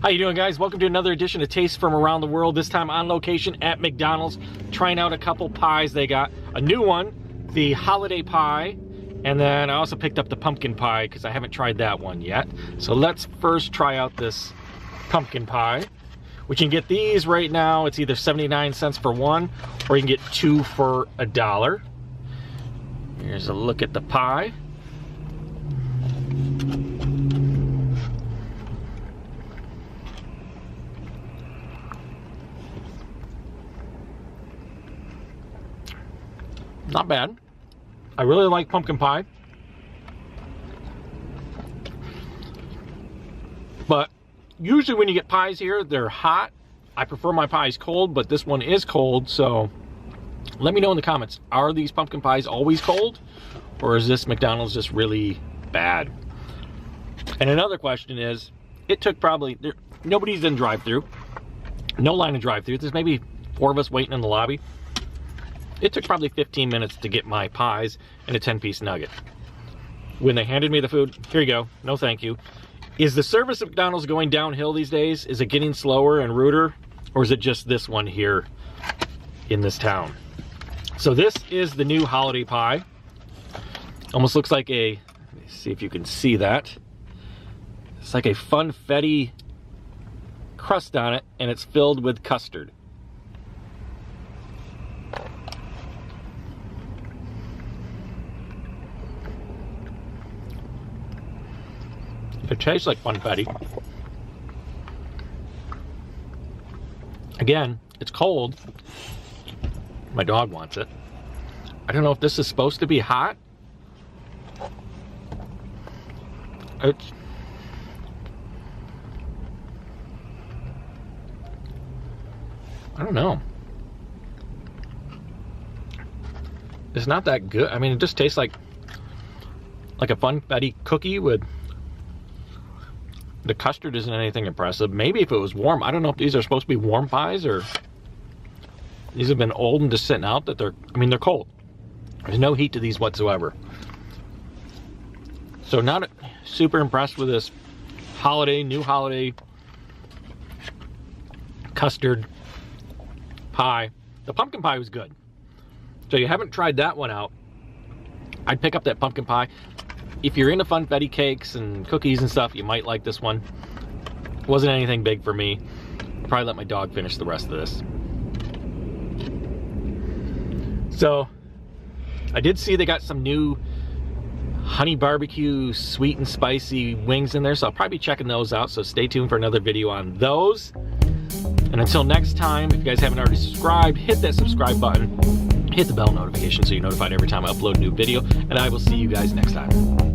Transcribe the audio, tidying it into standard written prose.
How you doing, guys? Welcome to another edition of Tastes from Around the World. This time on location at McDonald's, trying out a couple pies they got. A new one, the holiday pie, and then I also picked up the pumpkin pie because I haven't tried that one yet. So let's first try out this pumpkin pie. We can get these right now. It's either 79 cents for one, or you can get two for $1. Here's a look at the pie. Not bad. I really like pumpkin pie. But usually when you get pies here, they're hot. I prefer my pies cold, but this one is cold, so let me know in the comments. Are these pumpkin pies always cold? Or is this McDonald's just really bad? And another question is, it took probably, nobody's in drive-thru. No line in drive-thru. There's maybe 4 of us waiting in the lobby. It took probably 15 minutes to get my pies and a 10-piece nugget. When they handed me the food, here you go, no thank you. Is the service at McDonald's going downhill these days? Is it getting slower and ruder? Or is it just this one here in this town? So this is the new holiday pie. Almost looks like a, let me see if you can see that. It's like a funfetti crust on it, and it's filled with custard. It tastes like funfetti. Again, it's cold. My dog wants it. I don't know if this is supposed to be hot. I don't know. It's not that good. I mean, it just tastes like a funfetti cookie with... The custard isn't anything impressive. Maybe if it was warm. I don't know if these are supposed to be warm pies or these have been old and just sitting out that they're, I mean, they're cold. There's no heat to these whatsoever. So not super impressed with this new holiday custard pie. The pumpkin pie was good. So you haven't tried that one out, I'd pick up that pumpkin pie. If you're into funfetti cakes and cookies and stuff, you might like this one. It wasn't anything big for me. I'll probably let my dog finish the rest of this. So, I did see they got some new honey barbecue sweet and spicy wings in there, so I'll probably be checking those out, so stay tuned for another video on those. And until next time, if you guys haven't already subscribed, hit that subscribe button, hit the bell notification so you're notified every time I upload a new video, and I will see you guys next time.